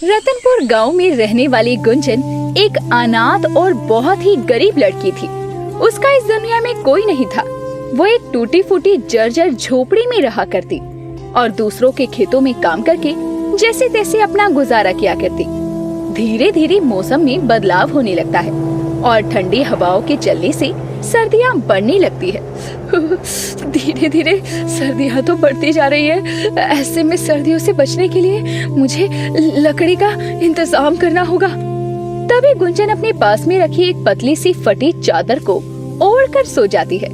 रतनपुर गांव में रहने वाली गुंजन एक अनाथ और बहुत ही गरीब लड़की थी। उसका इस दुनिया में कोई नहीं था। वो एक टूटी फूटी जर्जर झोपड़ी में रहा करती और दूसरों के खेतों में काम करके जैसे तैसे अपना गुजारा किया करती। धीरे धीरे मौसम में बदलाव होने लगता है और ठंडी हवाओं के चलने से सर्दियाँ बढ़ने लगती है। धीरे धीरे सर्दियाँ तो बढ़ती जा रही है। ऐसे में सर्दियों से बचने के लिए मुझे लकड़ी का इंतजाम करना होगा। तभी गुंजन अपने पास में रखी एक पतली सी फटी चादर को ओढ़कर सो जाती है।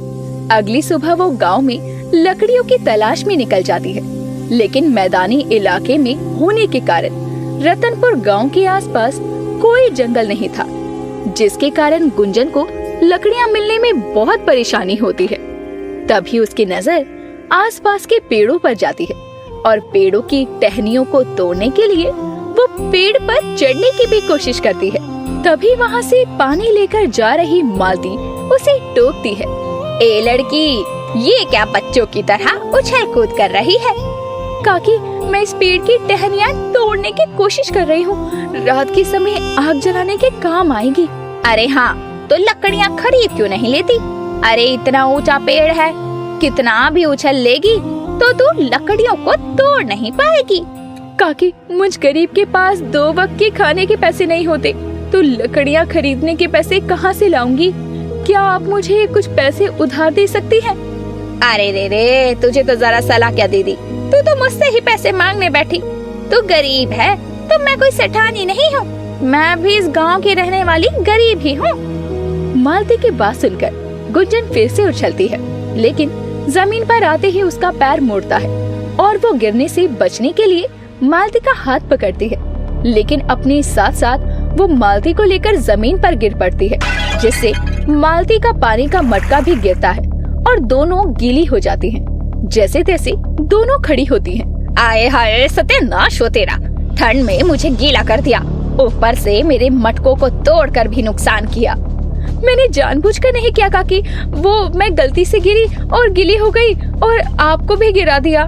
अगली सुबह वो गांव में लकड़ियों की तलाश में निकल जाती है, लेकिन मैदानी इलाके में होने के कारण रतनपुर गांव के आसपास कोई जंगल नहीं था, जिसके कारण गुंजन को लकड़ियां मिलने में बहुत परेशानी होती है। तभी उसकी नजर आसपास के पेड़ों पर जाती है और पेड़ों की टहनियों को तोड़ने के लिए वो पेड़ पर चढ़ने की भी कोशिश करती है। तभी वहाँ से पानी लेकर जा रही मालती उसे टोकती है। ए लड़की, ये क्या बच्चों की तरह उछल कूद कर रही है? काकी, मैं इस पेड़ की टहनियाँ तोड़ने की कोशिश कर रही हूँ। रात के समय आग जलाने के काम आएगी। अरे हाँ, तो लकड़ियाँ खरीद क्यों नहीं लेती? अरे इतना ऊंचा पेड़ है, कितना भी उछल लेगी तो तू लकड़ियों को तोड़ नहीं पाएगी। काकी, मुझ गरीब के पास 2 वक्त के खाने के पैसे नहीं होते, तो लकड़ियाँ खरीदने के पैसे कहाँ से लाऊंगी? क्या आप मुझे कुछ पैसे उधार दे सकती हैं? अरे रे, तुझे तो जरा सलाह क्या दे दी? तू तो मुझसे ही पैसे मांगने बैठी। तू गरीब है तो मैं कोई सेठानी नहीं हूँ। मैं भी इस गांव की रहने वाली गरीब ही हूँ। मालती की बात सुनकर गुंजन फिर से उछलती है, लेकिन जमीन पर आते ही उसका पैर मुड़ता है और वो गिरने से बचने के लिए मालती का हाथ पकड़ती है, लेकिन अपने साथ साथ वो मालती को लेकर जमीन पर गिर पड़ती है, जिससे मालती का पानी का मटका भी गिरता है और दोनों गीली हो जाती हैं। जैसे तैसे दोनों खड़ी होती हैं। आए हाय, सत्यानाश हो तेरा। ठंड में मुझे गीला कर दिया, ऊपर से मेरे मटकों को तोड़कर भी नुकसान किया। मैंने जानबूझकर नहीं किया काकी, वो मैं गलती से गिरी और गीली हो गई और आपको भी गिरा दिया।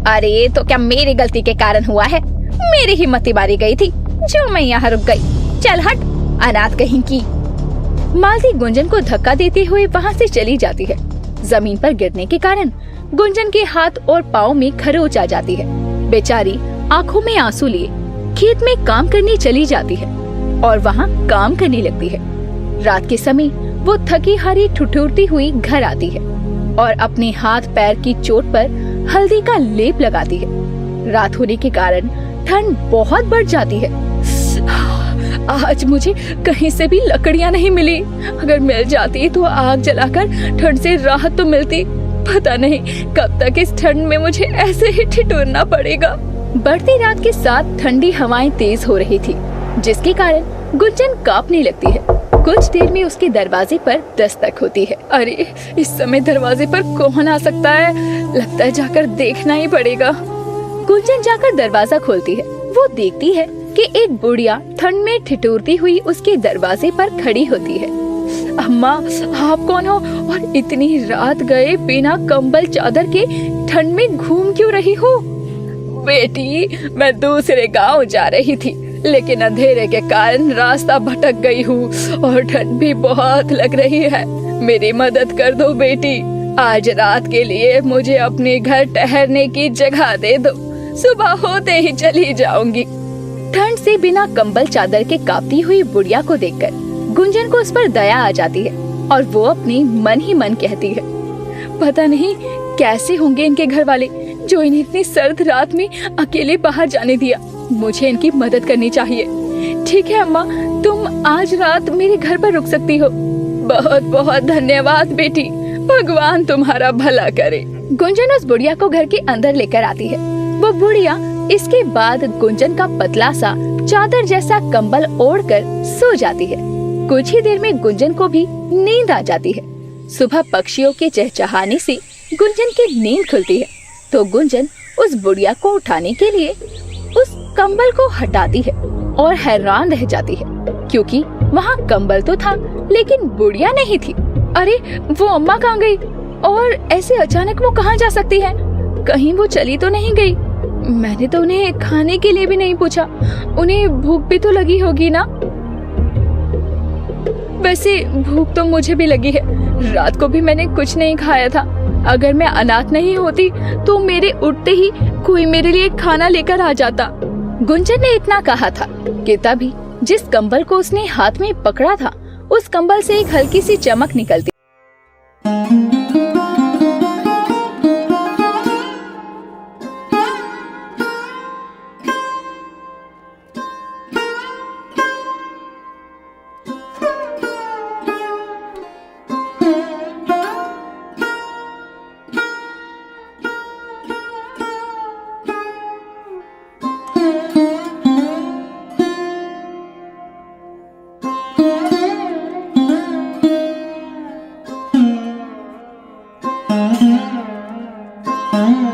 अरे तो क्या मेरी गलती के कारण हुआ है? मेरी हिम्मत मारी गई थी जो मैं यहाँ रुक गई। चल हट, अनाथ कहीं की। मालती गुंजन को धक्का देते हुए वहाँ से चली जाती है। जमीन पर गिरने के कारण गुंजन के हाथ और पाँव में खरोंच आ जाती है। बेचारी आंखों में आंसू लिए खेत में काम करने चली जाती है और वहाँ काम करने लगती है। रात के समय वो थकी हारी ठिठुरती हुई घर आती है और अपने हाथ पैर की चोट पर हल्दी का लेप लगाती है। रात होने के कारण ठंड बहुत बढ़ जाती है। आज मुझे कहीं से भी लकड़ियाँ नहीं मिली। अगर मिल जाती तो आग जलाकर ठंड से राहत तो मिलती। पता नहीं कब तक इस ठंड में मुझे ऐसे ही ठिठुरना पड़ेगा। बढ़ती रात के साथ ठंडी हवाएं तेज हो रही थी, जिसके कारण गुंजन कांपने लगती है। कुछ देर में उसके दरवाजे पर दस्तक होती है। अरे, इस समय दरवाजे पर कौन आ सकता है? लगता है जाकर देखना ही पड़ेगा। गुंजन जाकर दरवाजा खोलती है। वो देखती है कि एक बुढ़िया ठंड में ठिठुरती हुई उसके दरवाजे पर खड़ी होती है। अम्मा, आप कौन हो और इतनी रात गए बिना कंबल चादर के ठंड में घूम क्यों रही हो? बेटी, मैं दूसरे गांव जा रही थी, लेकिन अंधेरे के कारण रास्ता भटक गई हूँ और ठंड भी बहुत लग रही है। मेरी मदद कर दो बेटी। आज रात के लिए मुझे अपने घर ठहरने की जगह दे दो। सुबह होते ही चली जाऊंगी। ठंड से बिना कंबल चादर के कांपती हुई बुढ़िया को देखकर गुंजन को उस पर दया आ जाती है और वो अपने मन ही मन कहती है, पता नहीं कैसे होंगे इनके घर वाले जो इन्हें इतनी सर्द रात में अकेले बाहर जाने दिया। मुझे इनकी मदद करनी चाहिए। ठीक है अम्मा, तुम आज रात मेरे घर पर रुक सकती हो। बहुत बहुत धन्यवाद बेटी, भगवान तुम्हारा भला करे। गुंजन उस बुढ़िया को घर के अंदर लेकर आती है। वो बुढ़िया इसके बाद गुंजन का पतला सा चादर जैसा कंबल ओढ़कर सो जाती है। कुछ ही देर में गुंजन को भी नींद आ जाती है। सुबह पक्षियों के चहचहाने से गुंजन की नींद खुलती है, तो गुंजन उस बुढ़िया को उठाने के लिए उस कंबल को हटाती है और हैरान रह जाती है, क्योंकि वहाँ कंबल तो था लेकिन बुढ़िया नहीं थी। अरे, वो अम्मा कहाँ गई और ऐसे अचानक वो कहाँ जा सकती है? कहीं वो चली तो नहीं गई? मैंने तो उन्हें खाने के लिए भी नहीं पूछा। उन्हें भूख भी तो लगी होगी ना? वैसे भूख तो मुझे भी लगी है। रात को भी मैंने कुछ नहीं खाया था। अगर मैं अनाथ नहीं होती तो मेरे उठते ही कोई मेरे लिए खाना लेकर आ जाता। गुंजन ने इतना कहा था कि तभी जिस कंबल को उसने हाथ में पकड़ा था, उस कंबल से एक हल्की सी चमक निकलती।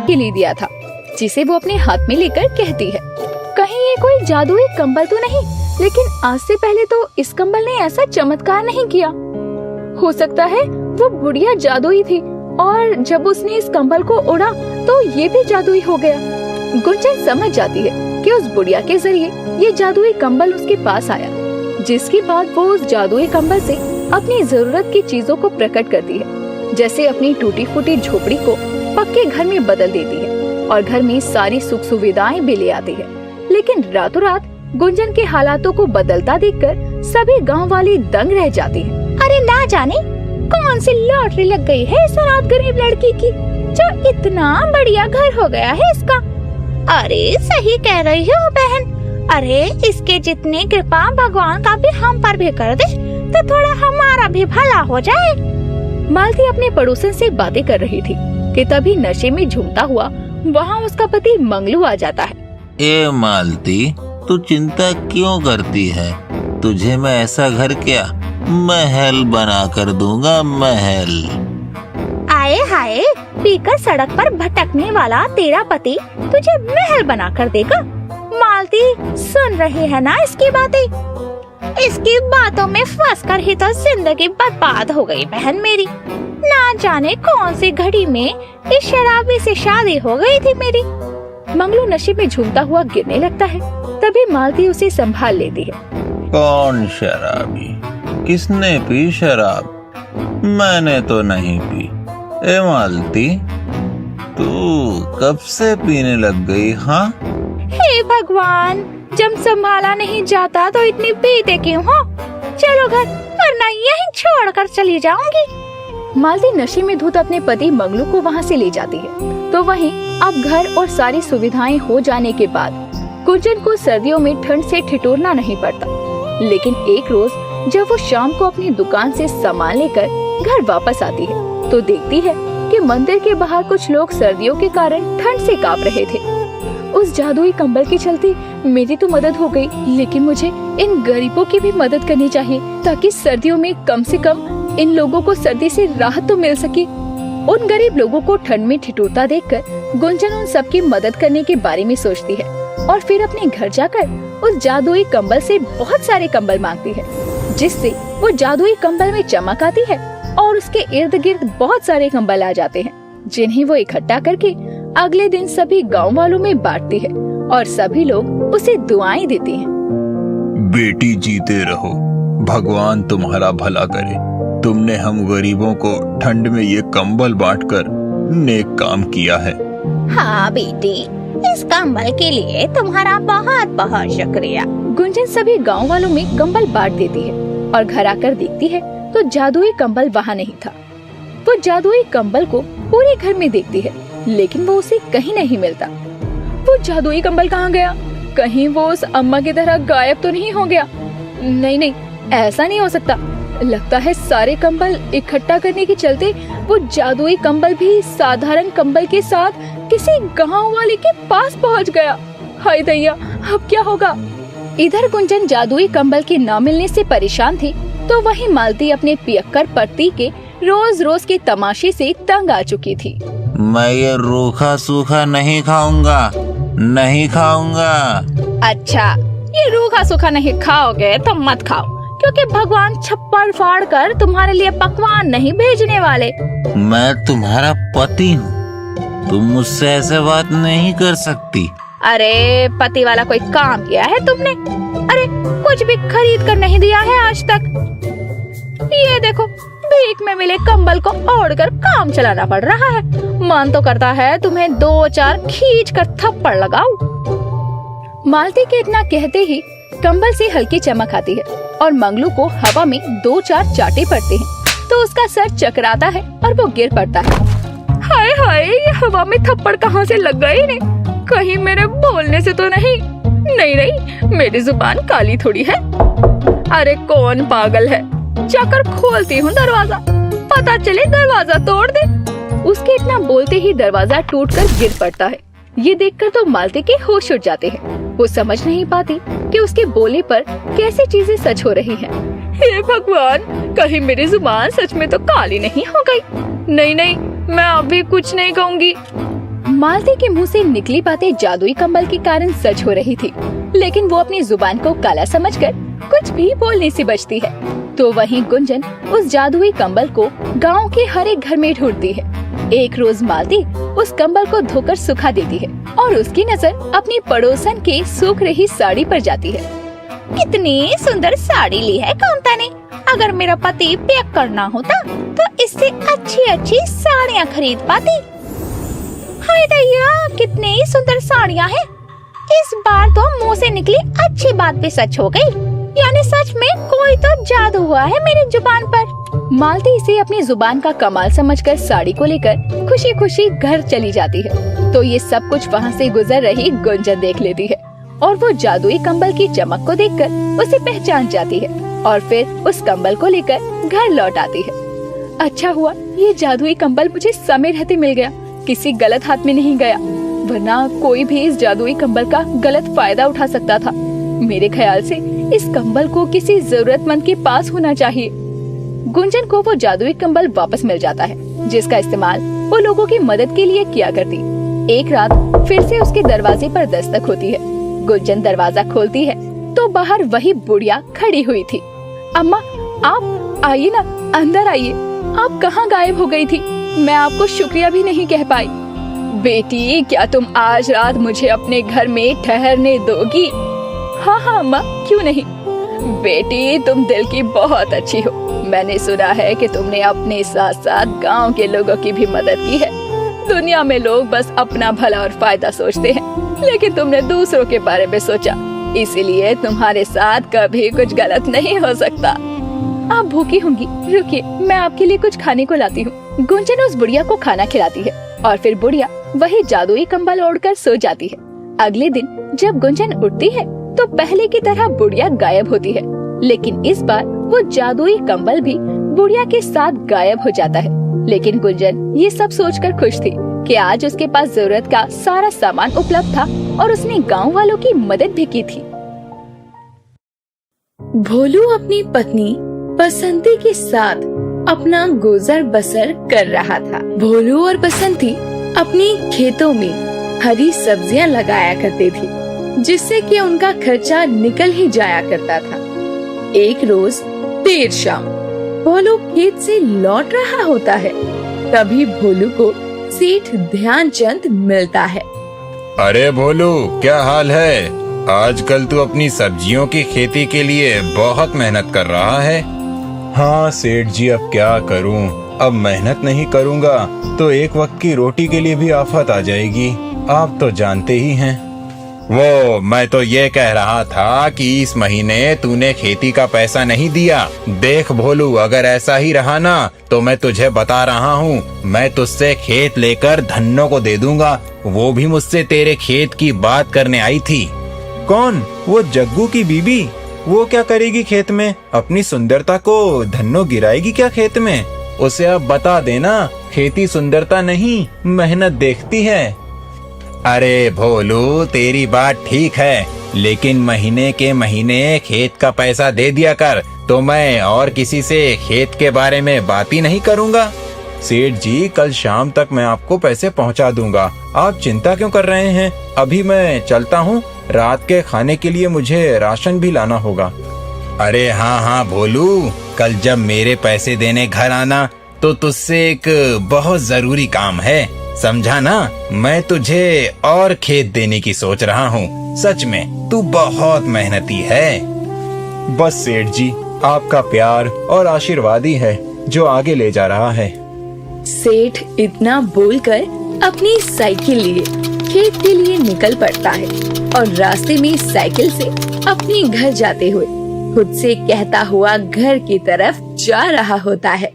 के लिए दिया था, जिसे वो अपने हाथ में लेकर कहती है, कहीं ये कोई जादुई कंबल तो नहीं? लेकिन आज से पहले तो इस कंबल ने ऐसा चमत्कार नहीं किया। हो सकता है वो बुढ़िया जादुई थी और जब उसने इस कंबल को ओढ़ा तो ये भी जादुई हो गया। गुंजन समझ जाती है कि उस बुढ़िया के जरिए ये जादुई कंबल उसके पास आया, जिसके बाद वो उस जादुई कंबल से अपनी जरूरत की चीजों को प्रकट करती है, जैसे अपनी टूटी फूटी झोपड़ी को पक्के घर में बदल देती है और घर में सारी सुख सुविधाएं भी ले आती है। लेकिन रातों रात गुंजन के हालातों को बदलता देखकर सभी गांव वाले दंग रह जाती हैं। अरे ना जाने कौन सी लॉटरी लग गई है इस अनाथ गरीब लड़की की, जो इतना बढ़िया घर हो गया है इसका। अरे सही कह रही हो बहन। अरे इसके जितनी कृपा भगवान का भी हम पर भी कर दे तो थोड़ा हमारा भी भला हो जाए। मालती अपने पड़ोसन से बातें कर रही थी कि तभी नशे में झूमता हुआ वहाँ उसका पति मंगलू आ जाता है। ए मालती, तू चिंता क्यों करती है? तुझे मैं ऐसा घर क्या महल बना कर दूंगा, महल। आए हाय, पीकर सड़क पर भटकने वाला तेरा पति तुझे महल बना कर देगा। मालती सुन रही है ना इसकी बातें? इसकी बातों में फंस कर ही तो जिंदगी बर्बाद हो गई बहन मेरी। ना जाने कौन सी घड़ी में इस शराबी से शादी हो गई थी मेरी। मंगलू नशे में झूमता हुआ गिरने लगता है। तभी मालती उसे संभाल लेती है। कौन शराबी? किसने पी शराब? मैंने तो नहीं पी। ए मालती, तू कब से पीने लग गई? हाँ, हे भगवान, जब संभाला नहीं जाता तो इतनी पीते क्यों हो? चलो घर, वरना यहीं छोड़कर चली जाऊंगी। मालती नशे में धुत अपने पति मंगलू को वहाँ से ले जाती है। तो वहीं अब घर और सारी सुविधाएं हो जाने के बाद गुंजन को सर्दियों में ठंड से ठिठुरना नहीं पड़ता। लेकिन एक रोज जब वो शाम को अपनी दुकान से सामान लेकर घर वापस आती है तो देखती है कि मंदिर के बाहर कुछ लोग सर्दियों के कारण ठंड से कांप रहे थे। उस जादुई कंबल के चलते मेरी तो मदद हो गई, लेकिन मुझे इन गरीबों की भी मदद करनी चाहिए ताकि सर्दियों में कम से कम इन लोगों को सर्दी से राहत तो मिल सके। उन गरीब लोगों को ठंड में ठिठुरता देखकर गुंजन उन सबकी मदद करने के बारे में सोचती है और फिर अपने घर जाकर उस जादुई कंबल से बहुत सारे कंबल मांगती है, जिससे वो जादुई कंबल में चमक आती है और उसके इर्द गिर्द बहुत सारे कंबल आ जाते हैं, जिन्हें वो इकट्ठा करके अगले दिन सभी गांव वालों में बांटती है और सभी लोग उसे दुआएं देते हैं। बेटी जीते रहो, भगवान तुम्हारा भला करे। तुमने हम गरीबों को ठंड में ये कंबल बांटकर नेक काम किया है। हाँ बेटी, इस कंबल के लिए तुम्हारा बहुत बहुत शुक्रिया। गुंजन सभी गांव वालों में कंबल बांट देती है और घर आकर देखती है तो जादुई कंबल वहाँ नहीं था। वो जादुई कंबल को पूरे घर में देखती है, लेकिन वो उसे कहीं नहीं मिलता। वो जादुई कंबल कहाँ गया? कहीं वो उस अम्मा की तरह गायब तो नहीं हो गया? नहीं, ऐसा नहीं हो सकता। लगता है सारे कंबल इकट्ठा करने के चलते वो जादुई कंबल भी साधारण कंबल के साथ किसी गांव वाले के पास पहुंच गया। हाय दैया, अब क्या होगा? इधर गुंजन जादुई कंबल के न मिलने से परेशान थी, तो वहीं मालती अपने पियक्कर पति के रोज रोज के तमाशे से तंग आ चुकी थी। मैं ये रूखा सूखा नहीं खाऊंगा, नहीं खाऊंगा। अच्छा, ये रूखा सूखा नहीं खाओगे तो मत खाओ, क्योंकि भगवान छप्पर फाड़ कर तुम्हारे लिए पकवान नहीं भेजने वाले। मैं तुम्हारा पति हूँ, तुम मुझसे ऐसे बात नहीं कर सकती। अरे पति वाला कोई काम किया है तुमने? अरे कुछ भी खरीद कर नहीं दिया है आज तक। ये देखो, भीख में मिले कंबल को ओढ़कर काम चलाना पड़ रहा है। मन तो करता है तुम्हें 2-4 खींच कर थप्पड़ लगाऊं। मालती के इतना कहते ही कंबल से हल्की चमक आती है और मंगलू को हवा में 2-4 चाटे पड़ते हैं तो उसका सर चकराता है और वो गिर पड़ता है। हाय हाय, ये हवा में थप्पड़ कहाँ से लग गए ने? कहीं मेरे बोलने से तो नहीं? नहीं, मेरी जुबान काली थोड़ी है। अरे कौन पागल है? जाकर खोलती हूँ दरवाजा, पता चले दरवाजा तोड़ दे। उसके इतना बोलते ही दरवाजा टूटकर गिर पड़ता है। ये देखकर तो मालती के होश उड़ जाते हैं। वो समझ नहीं पाती कि उसके बोले पर कैसी चीजें सच हो रही हैं। हे भगवान, कहीं मेरी जुबान सच में तो काली नहीं हो गई? नहीं, मैं अभी कुछ नहीं कहूँगी। मालती के मुंह से निकली बातें जादुई कंबल के कारण सच हो रही थी, लेकिन वो अपनी जुबान को काला समझकर कुछ भी बोलने से बचती है। तो वहीं गुंजन उस जादुई कंबल को गांव के हर एक घर में ढूंढती है। एक रोज मालती उस कंबल को धोकर सुखा देती है और उसकी नजर अपनी पड़ोसन के सूख रही साड़ी पर जाती है। कितनी सुंदर साड़ी ली है कांता ने। अगर मेरा पति पैक करना होता तो इससे अच्छी साड़ियाँ खरीद पाती। हाय दैया, कितनी सुंदर साड़ियाँ हैं। इस बार तो मुंह से निकली अच्छी बात भी सच हो गई। यानी सच में कोई तो जादू हुआ है मेरी जुबान पर। मालती इसे अपनी जुबान का कमाल समझकर साड़ी को लेकर खुशी खुशी घर चली जाती है। तो ये सब कुछ वहाँ से गुजर रही गुंजन देख लेती है और वो जादुई कंबल की चमक को देखकर उसे पहचान जाती है और फिर उस कंबल को लेकर घर लौट आती है। अच्छा हुआ ये जादुई कंबल मुझे समय रहते मिल गया, किसी गलत हाथ में नहीं गया, वरना कोई भी इस जादुई कंबल का गलत फायदा उठा सकता था। मेरे ख्याल से इस कंबल को किसी जरूरतमंद के पास होना चाहिए। गुंजन को वो जादुई कंबल वापस मिल जाता है, जिसका इस्तेमाल वो लोगों की मदद के लिए किया करती। एक रात फिर से उसके दरवाजे पर दस्तक होती है। गुंजन दरवाजा खोलती है तो बाहर वही बुढ़िया खड़ी हुई थी। अम्मा, आप आइए ना, अंदर आइए। आप कहाँ गायब हो गई थी? मैं आपको शुक्रिया भी नहीं कह पाई। बेटी, क्या तुम आज रात मुझे अपने घर में ठहरने दोगी? हाँ अम्मा, क्यों नहीं। बेटी, तुम दिल की बहुत अच्छी हो। मैंने सुना है कि तुमने अपने साथ साथ गांव के लोगों की भी मदद की है। दुनिया में लोग बस अपना भला और फायदा सोचते हैं, लेकिन तुमने दूसरों के बारे में सोचा, इसीलिए तुम्हारे साथ कभी कुछ गलत नहीं हो सकता। आप भूखी होंगी, रुकिए मैं आपके लिए कुछ खाने को लाती हूँ। गुंजन उस बुढ़िया को खाना खिलाती है और फिर बुढ़िया वही जादुई कंबल ओढ़कर सो जाती है। अगले दिन जब गुंजन उठती है तो पहले की तरह बुढ़िया गायब होती है, लेकिन इस बार वो जादुई कंबल भी बुढ़िया के साथ गायब हो जाता है। लेकिन गुंजन ये सब सोचकर खुश थी कि आज उसके पास जरूरत का सारा सामान उपलब्ध था और उसने गांव वालों की मदद भी की थी। भोलू अपनी पत्नी बसंती के साथ अपना गुजर बसर कर रहा था। भोलू और बसंती अपनी खेतों में हरी सब्जियां लगाया करते थे, जिससे कि उनका खर्चा निकल ही जाया करता था। एक रोज देर शाम भोलू खेत से लौट रहा होता है, तभी भोलू को सेठ ध्यानचंद मिलता है। अरे भोलू, क्या हाल है? आजकल तू अपनी सब्जियों की खेती के लिए बहुत मेहनत कर रहा है। हाँ सेठ जी, अब क्या करूं? अब मेहनत नहीं करूंगा तो एक वक्त की रोटी के लिए भी आफत आ जाएगी। आप तो जानते ही हैं। वो मैं तो ये कह रहा था कि इस महीने तूने खेती का पैसा नहीं दिया। देख भोलू, अगर ऐसा ही रहा ना तो मैं तुझे बता रहा हूँ, मैं तुझसे खेत लेकर धन्नो को दे दूंगा। वो भी मुझसे तेरे खेत की बात करने आई थी। कौन? वो जग्गू की बीबी? वो क्या करेगी खेत में? अपनी सुंदरता को धन्नो गिराएगी क्या खेत में? उसे अब बता देना, खेती सुंदरता नहीं मेहनत देखती है। अरे भोलू, तेरी बात ठीक है, लेकिन महीने के महीने खेत का पैसा दे दिया कर, तो मैं और किसी से खेत के बारे में बात ही नहीं करूँगा। सेठ जी, कल शाम तक मैं आपको पैसे पहुँचा दूंगा, आप चिंता क्यों कर रहे हैं? अभी मैं चलता हूँ, रात के खाने के लिए मुझे राशन भी लाना होगा। अरे हाँ भोलू, कल जब मेरे पैसे देने घर आना तो तुझसे एक बहुत जरूरी काम है। समझा ना? मैं तुझे और खेत देने की सोच रहा हूँ। सच में तू बहुत मेहनती है। बस सेठ जी, आपका प्यार और आशीर्वाद ही है जो आगे ले जा रहा है। सेठ इतना बोलकर अपनी साइकिल लिए खेत के लिए निकल पड़ता है और रास्ते में साइकिल से अपने घर जाते हुए खुद से कहता हुआ घर की तरफ जा रहा होता है।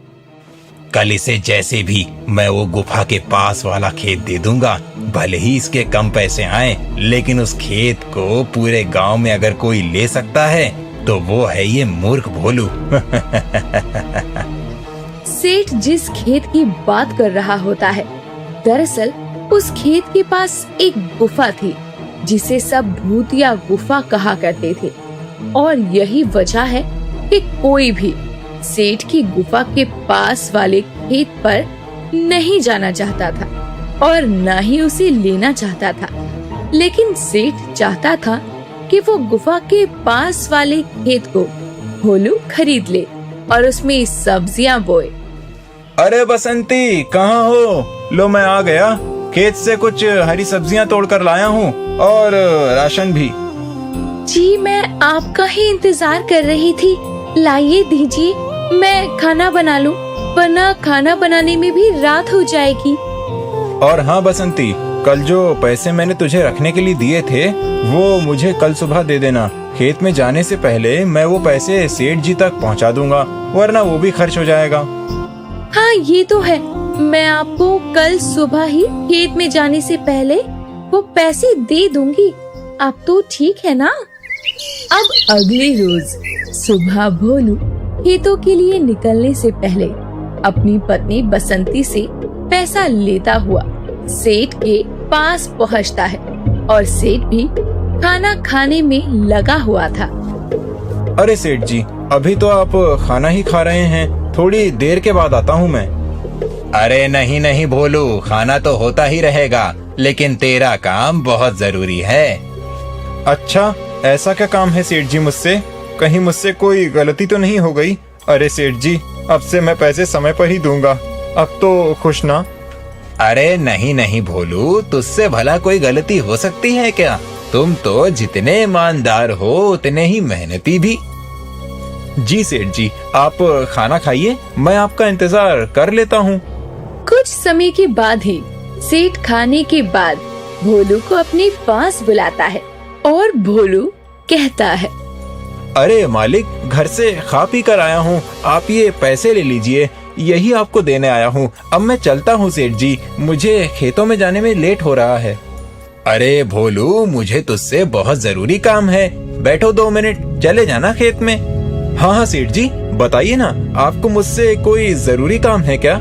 कल इसे जैसे भी मैं वो गुफा के पास वाला खेत दे दूंगा। भले ही इसके कम पैसे आए, लेकिन उस खेत को पूरे गांव में अगर कोई ले सकता है तो वो है ये मूर्ख भोलू। सेठ जिस खेत की बात कर रहा होता है, दरअसल उस खेत के पास एक गुफा थी जिसे सब भूतिया गुफा कहा करते थे। और यही वजह है कि कोई भी सेठ की गुफा के पास वाले खेत पर नहीं जाना चाहता था और न ही उसे लेना चाहता था। लेकिन सेठ चाहता था कि वो गुफा के पास वाले खेत को भोलू खरीद ले और उसमें सब्जियां बोए। अरे बसंती, कहाँ हो? लो मैं आ गया। खेत से कुछ हरी सब्जियां तोड़कर लाया हूँ और राशन भी। जी, मैं आपका ही इंतजार कर रही थी। लाइए दीजिए, मैं खाना बना लूं, वरना खाना बनाने में भी रात हो जाएगी। और हाँ बसंती, कल जो पैसे मैंने तुझे रखने के लिए दिए थे वो मुझे कल सुबह दे देना। खेत में जाने से पहले मैं वो पैसे सेठ जी तक पहुंचा दूंगा, वरना वो भी खर्च हो जाएगा। हाँ, ये तो है। मैं आपको कल सुबह ही खेत में जाने से पहले वो पैसे दे दूंगी। अब तो ठीक है ना? अब अगले रोज सुबह भोलू खेतों के लिए निकलने से पहले अपनी पत्नी बसंती से पैसा लेता हुआ सेठ के पास पहुंचता है और सेठ भी खाना खाने में लगा हुआ था। अरे सेठ जी, अभी तो आप खाना ही खा रहे हैं, थोड़ी देर के बाद आता हूँ मैं। अरे नहीं नहीं भोलू, खाना तो होता ही रहेगा, लेकिन तेरा काम बहुत जरूरी है। अच्छा, ऐसा क्या काम है सेठ जी मुझसे? कहीं मुझसे कोई गलती तो नहीं हो गई? अरे सेठ जी, अब से मैं पैसे समय पर ही दूंगा। अब तो खुश ना? अरे नहीं नहीं भोलू, तुझसे भला कोई गलती हो सकती है क्या? तुम तो जितने ईमानदार हो उतने ही मेहनती भी। जी सेठ जी, आप खाना खाइए, मैं आपका इंतजार कर लेता हूँ। कुछ समय के बाद ही सेठ खाने के बाद भोलू को अपने पास बुलाता है और भोलू कहता है, अरे मालिक, घर से खा पी कर आया हूँ, आप ये पैसे ले लीजिए, यही आपको देने आया हूँ। अब मैं चलता हूँ सेठ जी, मुझे खेतों में जाने में लेट हो रहा है। अरे भोलू, मुझे तुझसे बहुत जरूरी काम है, बैठो 2 मिनट, चले जाना खेत में। हाँ हाँ सेठ जी, बताइए ना, आपको मुझसे कोई जरूरी काम है क्या?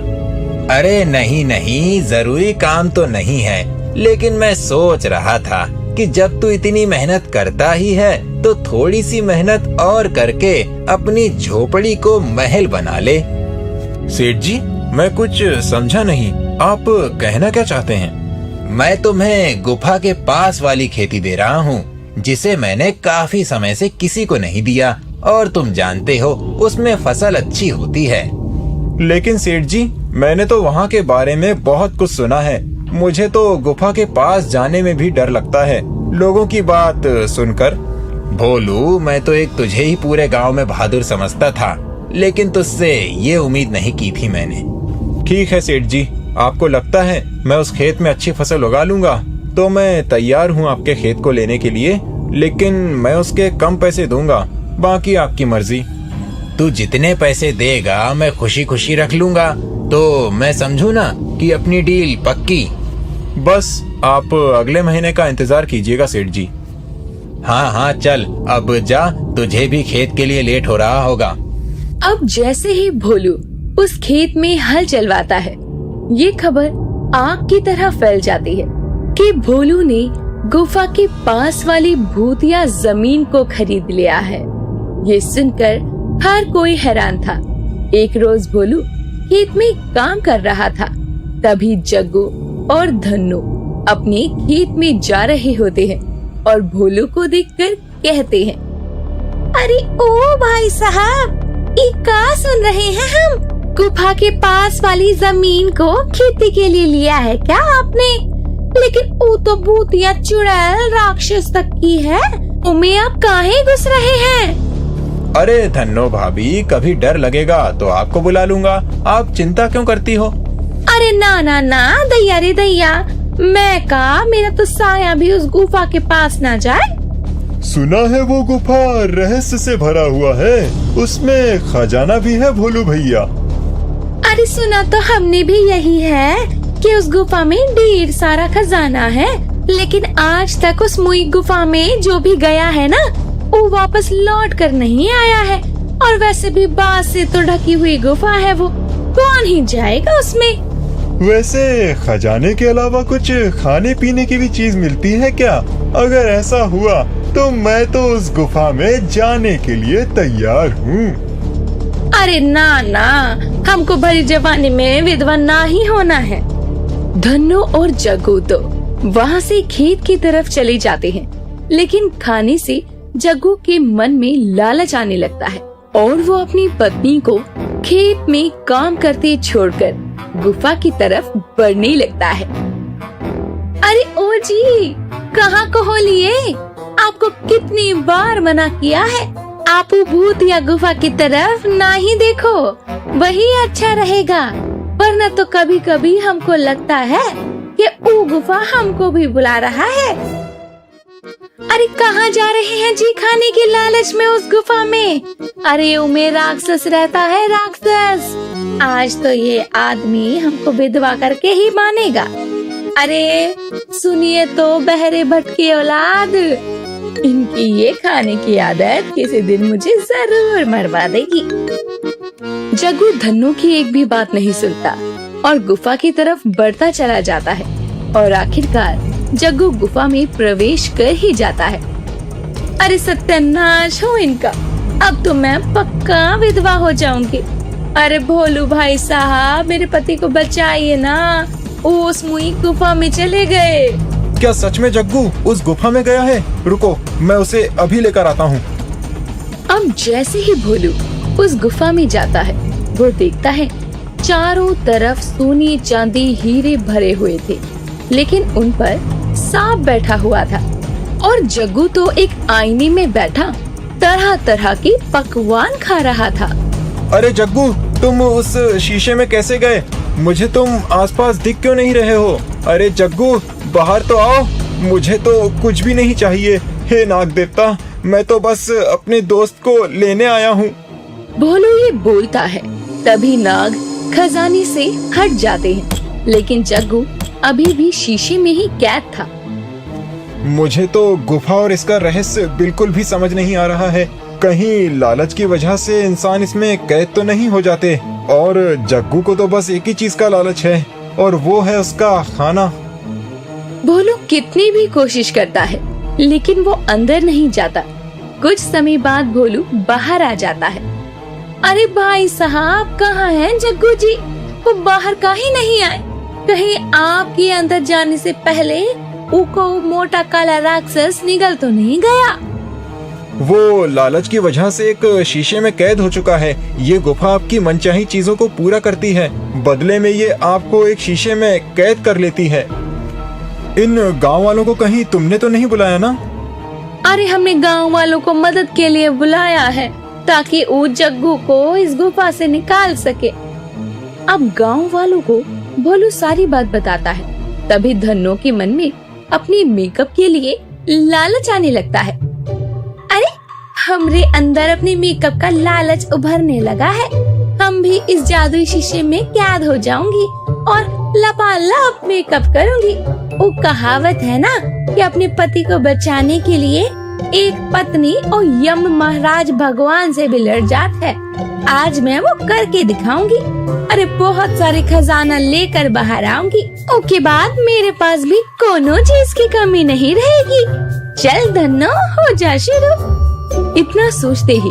अरे नहीं नहीं, जरूरी काम तो नहीं है, लेकिन मैं सोच रहा था कि जब तू इतनी मेहनत करता ही है तो थोड़ी सी मेहनत और करके अपनी झोपड़ी को महल बना ले। सेठ जी, मैं कुछ समझा नहीं, आप कहना क्या चाहते हैं? मैं तुम्हें गुफा के पास वाली खेती दे रहा हूँ, जिसे मैंने काफी समय से किसी को नहीं दिया, और तुम जानते हो उसमें फसल अच्छी होती है। लेकिन सेठ जी, मैंने तो वहाँ के बारे में बहुत कुछ सुना है। मुझे तो गुफा के पास जाने में भी डर लगता है, लोगों की बात सुनकर। भोलू, मैं तो एक तुझे ही पूरे गांव में बहादुर समझता था, लेकिन तुझसे ये उम्मीद नहीं की थी मैंने। ठीक है सेठ जी, आपको लगता है मैं उस खेत में अच्छी फसल उगा लूंगा, तो मैं तैयार हूँ आपके खेत को लेने के लिए, लेकिन मैं उसके कम पैसे दूंगा, बाकी आपकी मर्जी। तू जितने पैसे देगा मैं खुशी खुशी रख लूंगा, तो मैं समझू ना कि अपनी डील पक्की। बस आप अगले महीने का इंतजार कीजिएगा सेठ जी। हाँ हाँ चल, अब जा, तुझे भी खेत के लिए लेट हो रहा होगा। अब जैसे ही भोलू उस खेत में हल चलवाता है, ये खबर आग की तरह फैल जाती है कि भोलू ने गुफा के पास वाली भूतिया जमीन को खरीद लिया है। ये सुनकर हर कोई हैरान था। एक रोज भोलू खेत में काम कर रहा था, तभी जग्गू और धन्नू अपने खेत में जा रहे होते हैं और भोलू को देखकर कहते हैं, अरे ओ भाई साहब, ये क्या सुन रहे हैं हम? गुफा के पास वाली जमीन को खेती के लिए लिया है क्या आपने? लेकिन वो तो भूतिया चुड़ैल राक्षस तक की है, उमे आप काहे घुस रहे हैं? अरे धन्नो भाभी, कभी डर लगेगा तो आपको बुला लूंगा, आप चिंता क्यों करती हो? अरे ना ना ना दैया रे दैया, मैं का मेरा तो साया भी उस गुफा के पास ना जाए। सुना है वो गुफा रहस्य से भरा हुआ है, उसमें खजाना भी है भोलू भैया। अरे सुना तो हमने भी यही है कि उस गुफा में ढेर सारा खजाना है, लेकिन आज तक उस मुई गुफा में जो भी गया है ना, वो वापस लौट कर नहीं आया है। और वैसे भी बांस से तो ढकी हुई गुफा है, वो कौन ही जाएगा उसमें? वैसे खजाने के अलावा कुछ खाने पीने की भी चीज मिलती है क्या? अगर ऐसा हुआ तो मैं तो उस गुफा में जाने के लिए तैयार हूँ। अरे ना ना, हमको भरी जवानी में विधवा ना ही होना है। धन्नो और जग्गू तो वहाँ से खेत की तरफ चले जाते हैं, लेकिन खाने से जग्गू के मन में लालच आने लगता है और वो अपनी पत्नी को खेत में काम करते छोड़कर गुफा की तरफ बढ़ने लगता है। अरे ओ जी, कहाँ को हो लिए? आपको कितनी बार मना किया है, आप भूत या गुफा की तरफ ना ही देखो, वही अच्छा रहेगा। वरना तो कभी कभी हमको लगता है कि वो गुफा हमको भी बुला रहा है। अरे कहाँ जा रहे हैं जी खाने की लालच में उस गुफा में? अरे उमे राक्षस रहता है, राक्षस। आज तो ये आदमी हमको विधवा करके ही मानेगा। अरे सुनिए तो बहरे भटके औलाद, इनकी ये खाने की आदत किसी दिन मुझे जरूर मरवा देगी। जग्गू धन्नो की एक भी बात नहीं सुनता और गुफा की तरफ बढ़ता चला जाता है और आखिरकार जग्गू गुफा में प्रवेश कर ही जाता है। अरे सत्यानाश हो इनका, अब तो मैं पक्का विधवा हो जाऊंगी। अरे भोलू भाई साहब, मेरे पति को बचाइए ना, उस मुई गुफा में चले गए। क्या सच में जग्गू उस गुफा में गया है? रुको, मैं उसे अभी लेकर आता हूँ। अब जैसे ही भोलू उस गुफा में जाता है, वो देखता है चारों तरफ सोने चांदी हीरे भरे हुए थे, लेकिन उन पर सांप बैठा हुआ था। और जग्गू तो एक आईने में बैठा तरह तरह के पकवान खा रहा था। अरे जग्गू, तुम उस शीशे में कैसे गए? मुझे तुम आसपास दिख क्यों नहीं रहे हो? अरे जग्गू, बाहर तो आओ, मुझे तो कुछ भी नहीं चाहिए। हे नाग देवता, मैं तो बस अपने दोस्त को लेने आया हूँ। भोलू ये बोलता है, तभी नाग खजाने से हट जाते हैं, लेकिन जग्गू अभी भी शीशे में ही कैद था। मुझे तो गुफा और इसका रहस्य बिल्कुल भी समझ नहीं आ रहा है। कहीं लालच की वजह से इंसान इसमें कैद तो नहीं हो जाते? और जग्गू को तो बस एक ही चीज का लालच है, और वो है उसका खाना। भोलू कितनी भी कोशिश करता है, लेकिन वो अंदर नहीं जाता। कुछ समय बाद भोलू बाहर आ जाता है। अरे भाई साहब, कहाँ हैं जग्गू जी? वो बाहर काहे नहीं आए? कहीं आपके अंदर जाने से पहले उको मोटा काला राक्षस निगल तो नहीं गया? वो लालच की वजह से एक शीशे में कैद हो चुका है। ये गुफा आपकी मनचाही चीजों को पूरा करती है, बदले में ये आपको एक शीशे में कैद कर लेती है। इन गांव वालों को कहीं तुमने तो नहीं बुलाया ना? अरे हमने गांव वालों को मदद के लिए बुलाया है, ताकि वो जग्गू को इस गुफा से निकाल सके। अब गांव वालों को भोलू सारी बात बताता है। तभी धन्नो के मन में अपने मेकअप के लिए लालच आने लगता है। अरे हमरे अंदर अपने मेकअप का लालच उभरने लगा है। हम भी इस जादुई शीशे में कैद हो जाऊंगी और लपालप मेकअप करूंगी। वो कहावत है ना कि अपने पति को बचाने के लिए एक पत्नी और यम महाराज भगवान से भी लड़ जात है। आज मैं वो करके दिखाऊंगी। अरे बहुत सारे खजाना लेकर बाहर आऊंगी। उसके बाद मेरे पास भी कोनो चीज की कमी नहीं रहेगी। चल धन्नो, हो जा शुरू। इतना सोचते ही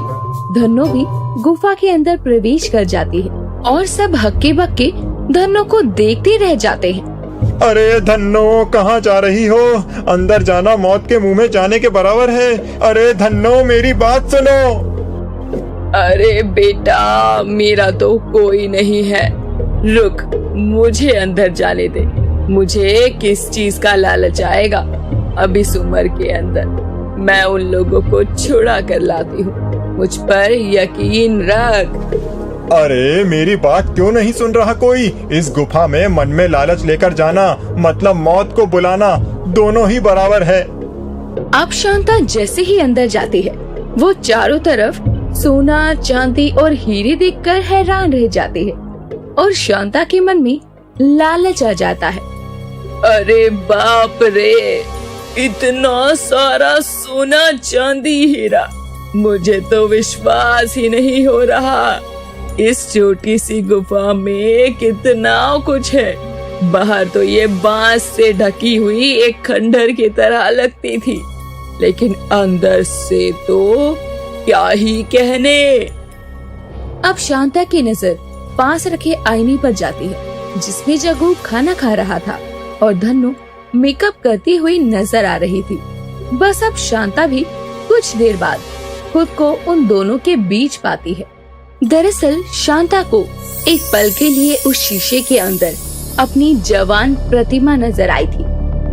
धन्नो भी गुफा के अंदर प्रवेश कर जाती है और सब हक्के बक्के धन्नो को देखते रह जाते हैं। अरे धन्नो, कहाँ जा रही हो? अंदर जाना मौत के मुंह में जाने के बराबर है। अरे धन्नो, मेरी बात सुनो। अरे बेटा, मेरा तो कोई नहीं है। रुक, मुझे अंदर जाने दे। मुझे किस चीज का लालच आएगा? अब इस उम्र के अंदर मैं उन लोगों को छुड़ा कर लाती हूँ। मुझ पर यकीन रख। अरे मेरी बात क्यों नहीं सुन रहा कोई? इस गुफा में मन में लालच लेकर जाना मतलब मौत को बुलाना, दोनों ही बराबर है। अब शांता जैसे ही अंदर जाती है, वो चारों तरफ सोना, चांदी और हीरे देखकर हैरान रह जाती है और शांता के मन में लालच आ जाता है। अरे बाप रे, इतना सारा सोना, चांदी, हीरा, मुझे तो विश्वास ही नहीं हो रहा। इस छोटी सी गुफा में कितना कुछ है। बाहर तो ये बांस से ढकी हुई एक खंडर की तरह लगती थी, लेकिन अंदर से तो क्या ही कहने। अब शांता की नजर पास रखे आईने पर जाती है, जिसमें जग्गू खाना खा रहा था और धन्नो मेकअप करती हुई नजर आ रही थी। बस अब शांता भी कुछ देर बाद खुद को उन दोनों के बीच पाती है। दरअसल शांता को एक पल के लिए उस शीशे के अंदर अपनी जवान प्रतिमा नजर आई थी,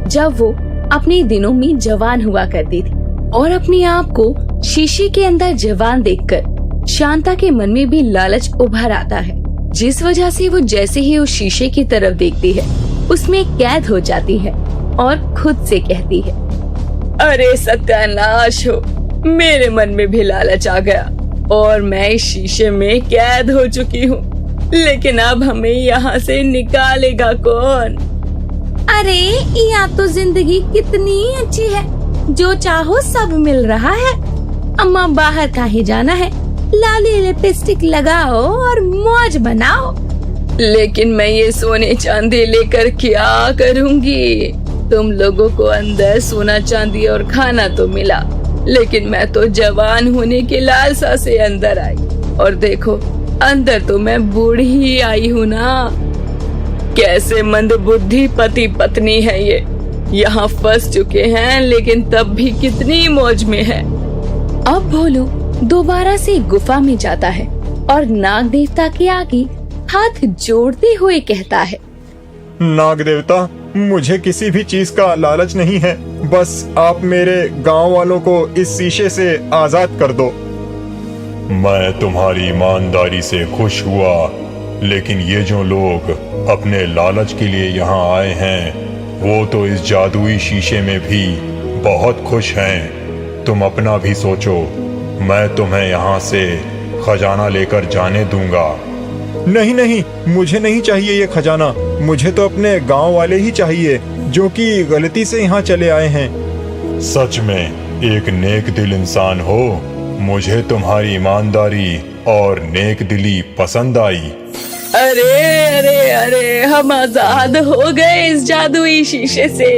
जब वो अपने दिनों में जवान हुआ करती थी। और अपने आप को शीशे के अंदर जवान देखकर शांता के मन में भी लालच उभर आता है, जिस वजह से वो जैसे ही उस शीशे की तरफ देखती है, उसमें कैद हो जाती है और खुद से कहती है, अरे सत्यानाश हो, मेरे मन में भी लालच आ गया और मैं इस शीशे में कैद हो चुकी हूँ। लेकिन अब हमें यहाँ से निकालेगा कौन? अरे यहाँ तो जिंदगी कितनी अच्छी है, जो चाहो सब मिल रहा है। अम्मा बाहर काहे जाना है, लाली लिपस्टिक लगाओ और मौज बनाओ। लेकिन मैं ये सोने चांदी लेकर क्या करूँगी? तुम लोगों को अंदर सोना चांदी और खाना तो मिला, लेकिन मैं तो जवान होने की लालसा से अंदर आई और देखो अंदर तो मैं बूढ़ी ही आई हूँ ना। कैसे मंदबुद्धि पति पत्नी है ये, यहाँ फंस चुके हैं लेकिन तब भी कितनी मौज में है। अब भोलू दोबारा से गुफा में जाता है और नाग देवता के आगे हाथ जोड़ते हुए कहता है, नाग देवता, मुझे किसी भी चीज का लालच नहीं है, बस आप मेरे गांव वालों को इस शीशे से आजाद कर दो। मैं तुम्हारी ईमानदारी से खुश हुआ, लेकिन ये जो लोग अपने लालच के लिए यहाँ आए हैं, वो तो इस जादुई शीशे में भी बहुत खुश हैं। तुम अपना भी सोचो, मैं तुम्हें यहाँ से खजाना लेकर जाने दूंगा। नहीं नहीं, मुझे नहीं चाहिए ये खजाना, मुझे तो अपने गांव वाले ही चाहिए जो कि गलती से यहाँ चले आए हैं। सच में एक नेक दिल इंसान हो, मुझे तुम्हारी ईमानदारी और नेक दिली पसंद आई। अरे अरे अरे, हम आजाद हो गए इस जादुई शीशे से।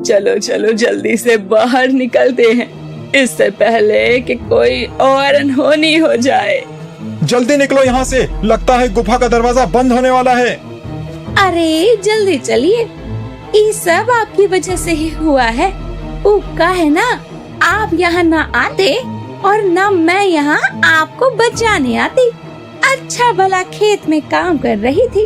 चलो चलो जल्दी से बाहर निकलते हैं, इससे पहले कि कोई और अनहोनी हो जाए। जल्दी निकलो यहाँ से, लगता है गुफा का दरवाजा बंद होने वाला है। अरे जल्दी चलिए, ये सब आपकी वजह से ही हुआ है। उक्का है ना, आप यहाँ ना आते और ना मैं यहाँ आपको बचाने आती। अच्छा भला खेत में काम कर रही थी,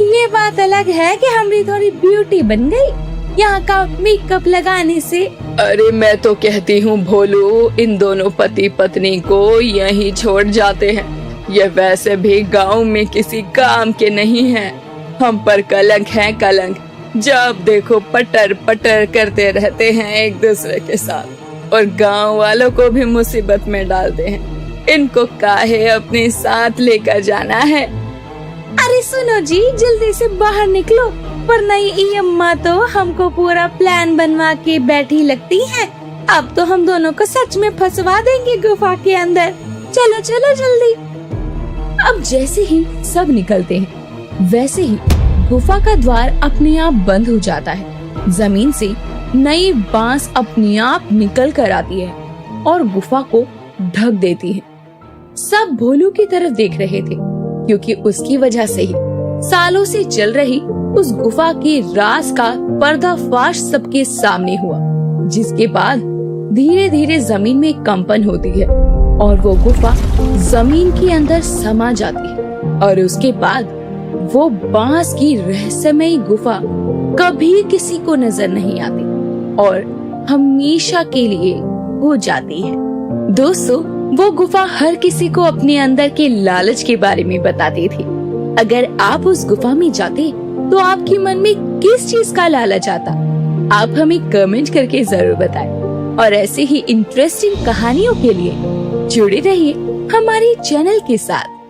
ये बात अलग है कि हमारी थोड़ी ब्यूटी बन गई यहाँ का मेकअप लगाने से। अरे मैं तो कहती हूँ भोलू, इन दोनों पति पत्नी को यहीं छोड़ जाते हैं। ये वैसे भी गांव में किसी काम के नहीं हैं। हम पर कलंक है कलंक, जब देखो पटर पटर करते रहते हैं एक दूसरे के साथ और गांव वालों को भी मुसीबत में डालते हैं। इनको काहे अपने साथ लेकर जाना है? अरे सुनो जी, जल्दी से बाहर निकलो, वरना ये अम्मा तो हमको पूरा प्लान बनवा के बैठी लगती हैं। अब तो हम दोनों को सच में फंसवा देंगे गुफा के अंदर। चलो चलो जल्दी। अब जैसे ही सब निकलते हैं, वैसे ही गुफा का द्वार अपने आप बंद हो जाता है। जमीन से नई बांस अपने आप निकल कर आती है और गुफा को ढक देती है। सब भोलू की तरफ देख रहे थे, क्योंकि उसकी वजह से ही सालों से चल रही उस गुफा के राज का पर्दाफाश सबके सामने हुआ, जिसके बाद धीरे धीरे जमीन में कंपन होती है और वो गुफा जमीन के अंदर समा जाती है और उसके बाद वो बांस की रहस्यमयी गुफा कभी किसी को नजर नहीं आती और हमेशा के लिए हो जाती है। दोस्तों, वो गुफा हर किसी को अपने अंदर के लालच के बारे में बताती थी। अगर आप उस गुफा में जाते तो आपके मन में किस चीज का लालच आता? आप हमें कमेंट करके जरूर बताएं। और ऐसे ही इंटरेस्टिंग कहानियों के लिए जुड़े रहिए हमारे चैनल के साथ।